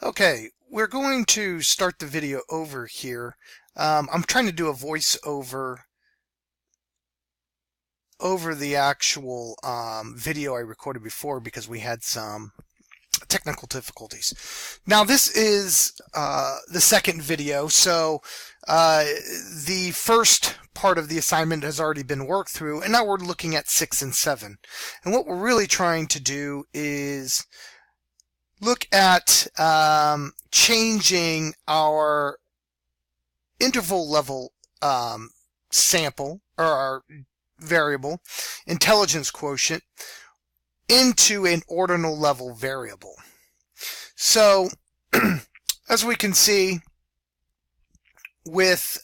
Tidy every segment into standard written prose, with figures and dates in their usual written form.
Okay, we're going to start the video over here. I'm trying to do a voiceover over the actual video I recorded before because we had some technical difficulties. Now this is the second video, so the first part of the assignment has already been worked through, and now we're looking at 6 and 7. And what we're really trying to do is look at changing our interval level sample, or our variable, intelligence quotient, into an ordinal level variable. So, as we can see with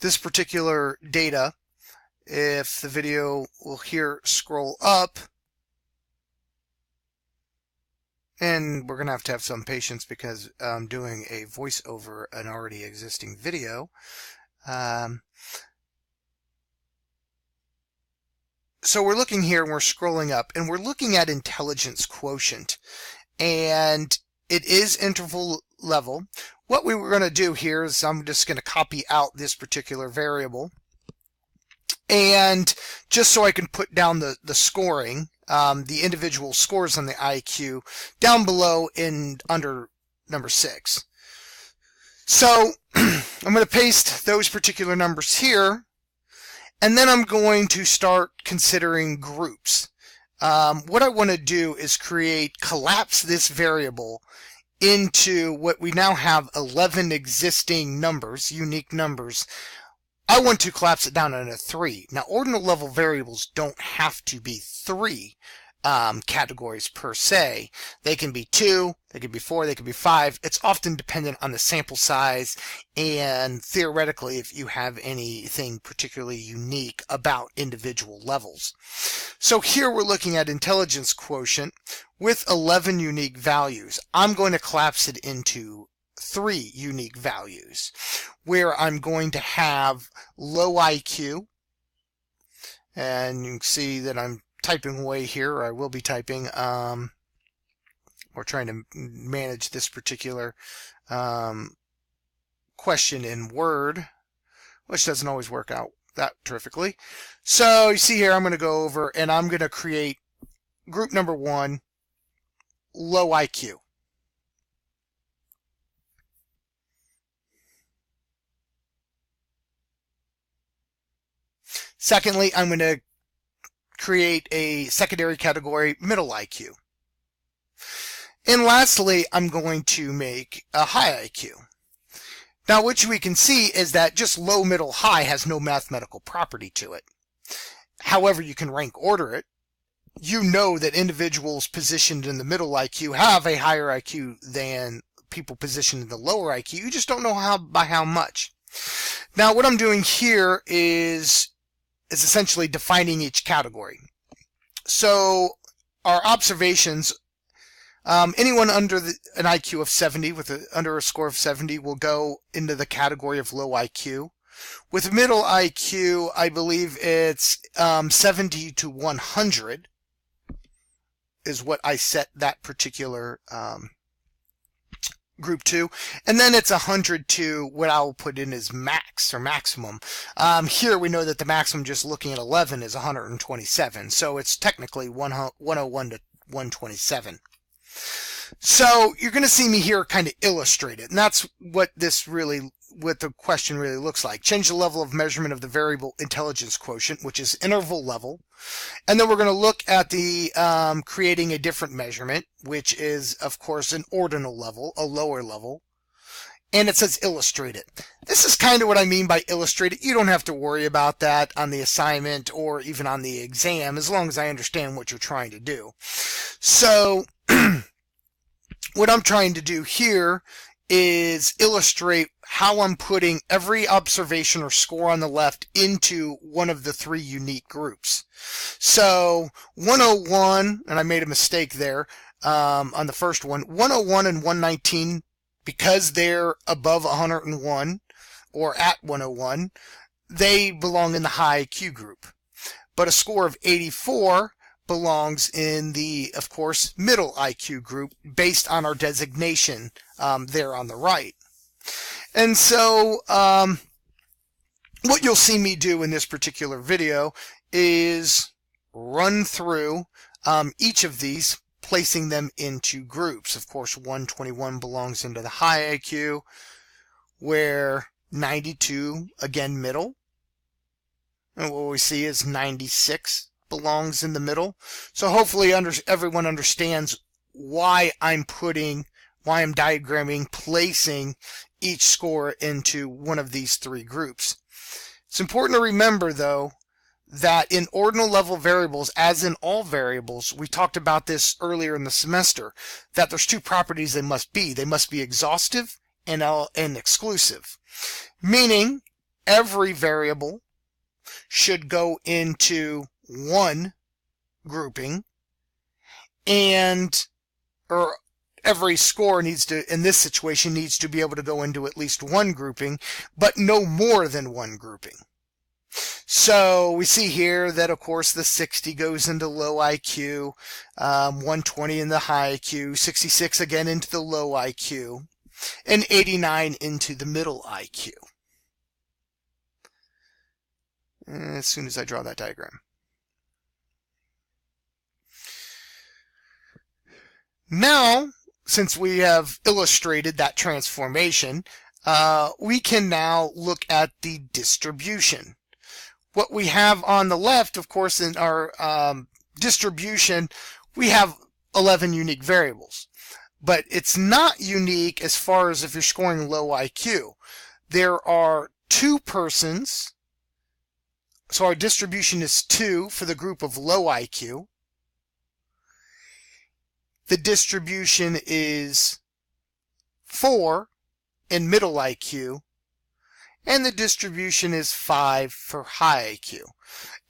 this particular data, if the video will here scroll up, and we're going to have some patience because I'm doing a voice over an already existing video. So we're looking here and we're scrolling up and we're looking at intelligence quotient, and it is interval level. What we were going to do here is I'm just going to copy out this particular variable, and just so I can put down the scoring, the individual scores on the IQ down below in under number 6. So I'm going to paste those particular numbers here, and then I'm going to start considering groups. What I want to do is collapse this variable into what we now have 11 existing numbers, unique numbers. I want to collapse it down into 3. Now, ordinal level variables don't have to be 3 categories per se. They can be 2, they can be 4, they can be 5. It's often dependent on the sample size and theoretically if you have anything particularly unique about individual levels. So here we're looking at intelligence quotient with 11 unique values. I'm going to collapse it into 3 unique values, where I'm going to have low IQ, and you can see that I'm typing away here, or I will be typing. We're trying to manage this particular question in Word, which doesn't always work out that terrifically. So you see here, I'm going to go over and I'm going to create group number 1, low IQ. Secondly, I'm going to create a secondary category, middle IQ. And lastly, I'm going to make a high IQ. Now, what we can see is that just low, middle, high has no mathematical property to it. However, you can rank order it. You know that individuals positioned in the middle IQ have a higher IQ than people positioned in the lower IQ. You just don't know by how much. Now, what I'm doing here is essentially defining each category. So our observations, anyone under an IQ of 70 under a score of 70 will go into the category of low IQ. With middle IQ, I believe it's 70 to 100 is what I set that particular group 2, and then it's 100 to what I'll put in as max or maximum. Here we know that the maximum, just looking at 11, is 127, so it's technically 101 to 127. So you're going to see me here kind of illustrate it, and that's what the question really looks like. Change the level of measurement of the variable intelligence quotient, which is interval level. And then we're going to look at the creating a different measurement, which is, of course, an ordinal level, a lower level. And it says illustrate it. This is kind of what I mean by illustrate it. You don't have to worry about that on the assignment or even on the exam, as long as I understand what you're trying to do. So what I'm trying to do here is illustrate how I'm putting every observation or score on the left into one of the 3 unique groups. So 101, and I made a mistake there on the first one, 101 and 119, because they're above 101 or at 101, they belong in the high IQ group. But a score of 84 belongs in the, of course, middle IQ group based on our designation there on the right. And so what you'll see me do in this particular video is run through each of these, placing them into groups. Of course, 121 belongs into the high IQ, where 92, again, middle. And what we see is 96 belongs in the middle. So hopefully everyone understands why I'm diagramming, placing each score into one of these three groups. It's important to remember, though, that in ordinal level variables, as in all variables, we talked about this earlier in the semester, that there's two properties they must be. They must be exhaustive and exclusive, meaning every variable should go into one grouping, or every score needs to, in this situation, needs to be able to go into at least one grouping, but no more than one grouping. So we see here that, of course, the 60 goes into low IQ, 120 in the high IQ, 66 again into the low IQ, and 89 into the middle IQ. As soon as I draw that diagram. Now, since we have illustrated that transformation, we can now look at the distribution. What we have on the left, of course, in our distribution, we have 11 unique variables. But it's not unique as far as if you're scoring low IQ. There are 2 persons, so our distribution is 2 for the group of low IQ. The distribution is 4 in middle IQ, and the distribution is 5 for high IQ.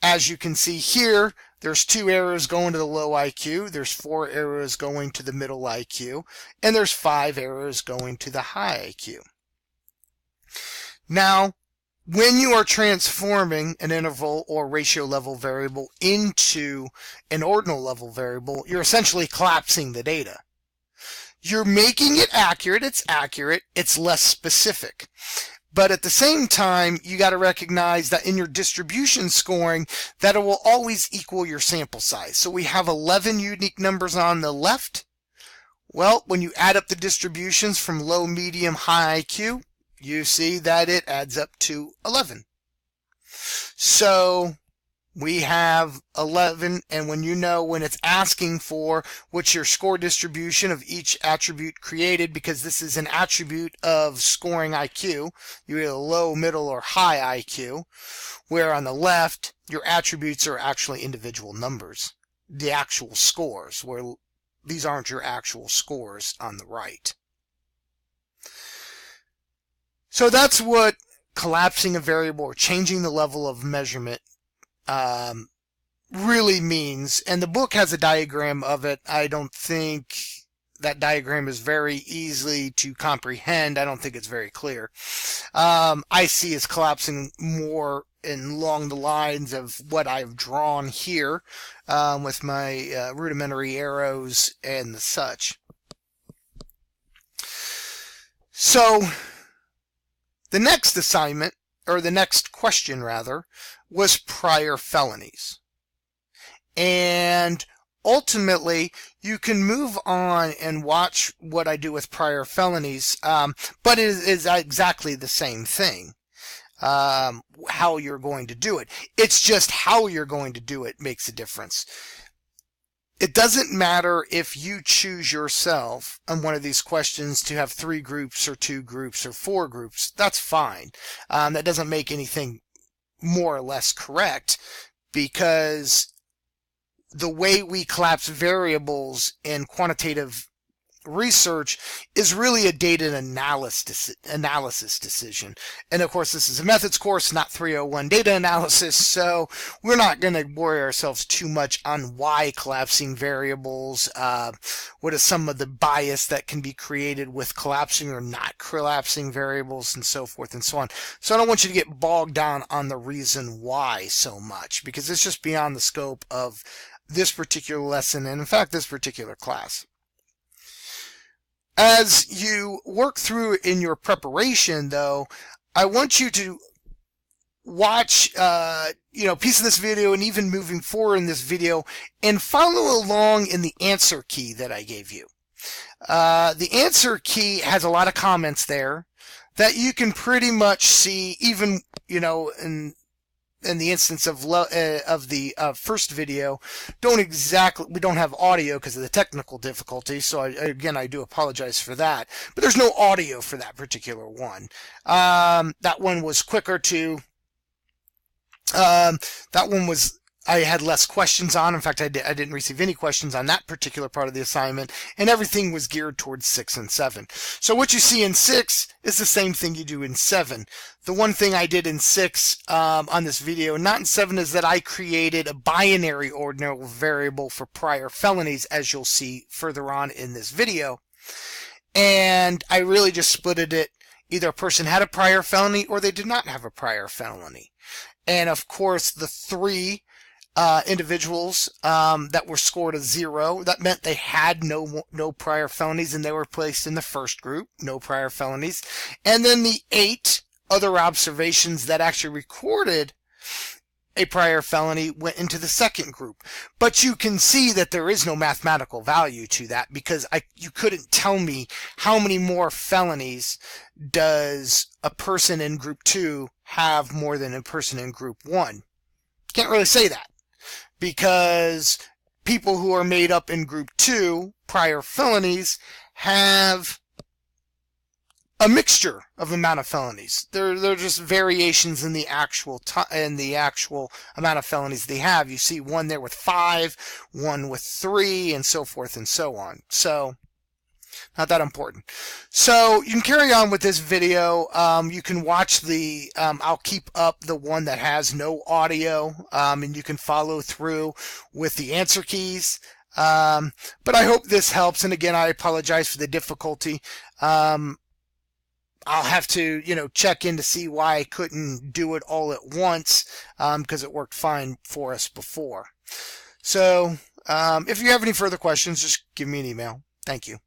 As you can see here, there's 2 arrows going to the low IQ, there's 4 arrows going to the middle IQ, and there's 5 arrows going to the high IQ. Now, when you are transforming an interval or ratio level variable into an ordinal level variable, you're essentially collapsing the data. You're making it accurate, it's less specific. But at the same time, you got to recognize that in your distribution scoring, that it will always equal your sample size. So we have 11 unique numbers on the left. Well, when you add up the distributions from low, medium, high IQ, you see that it adds up to 11. So we have 11, and when it's asking for what's your score distribution of each attribute created, because this is an attribute of scoring IQ, you either low, middle, or high IQ, where on the left, your attributes are actually individual numbers, the actual scores, where these aren't your actual scores on the right. So that's what collapsing a variable or changing the level of measurement really means. And the book has a diagram of it. I don't think that diagram is very easy to comprehend. I don't think it's very clear. I see it's collapsing more along the lines of what I've drawn here with my rudimentary arrows and the such. So the next assignment, or the next question rather, was prior felonies. And ultimately, you can move on and watch what I do with prior felonies, but it is exactly the same thing. How you're going to do it. It's just how you're going to do it makes a difference. It doesn't matter if you choose yourself on one of these questions to have 3 groups or 2 groups or 4 groups. That's fine. That doesn't make anything more or less correct, because the way we collapse variables in quantitative research is really a data analysis decision. And of course, this is a methods course, not 301 data analysis, so we're not going to worry ourselves too much on why collapsing variables, what is some of the bias that can be created with collapsing or not collapsing variables, and so forth and so on. So I don't want you to get bogged down on the reason why so much, because it's just beyond the scope of this particular lesson, and in fact, this particular class. As you work through in your preparation, though, I want you to watch, piece of this video and even moving forward in this video and follow along in the answer key that I gave you. The answer key has a lot of comments there that you can pretty much see, even, in the instance of the first video. We don't have audio because of the technical difficulty, so I do apologize for that. But there's no audio for that particular one. That one was quicker to. That one was. I had less questions on. In fact, I didn't receive any questions on that particular part of the assignment, and everything was geared towards 6 and 7. So what you see in 6 is the same thing you do in 7. The one thing I did in 6 on this video, not in 7, is that I created a binary ordinal variable for prior felonies, as you'll see further on in this video. And I really just splitted it. Either a person had a prior felony or they did not have a prior felony. And of course, the 3 individuals that were scored a 0, that meant they had no prior felonies and they were placed in the first group, no prior felonies. And then the 8 other observations that actually recorded a prior felony went into the second group. But you can see that there is no mathematical value to that, because you couldn't tell me how many more felonies does a person in group 2 have more than a person in group 1. Can't really say that, because people who are made up in group 2, prior felonies, have a mixture of amount of felonies. They're just variations in the actual amount of felonies they have. You see one there with 5, one with 3, and so forth and so on. So, not that important. So, you can carry on with this video. You can watch I'll keep up the one that has no audio, and you can follow through with the answer keys. But I hope this helps, and again, I apologize for the difficulty. I'll have to, check in to see why I couldn't do it all at once, because it worked fine for us before. So, if you have any further questions, just give me an email. Thank you.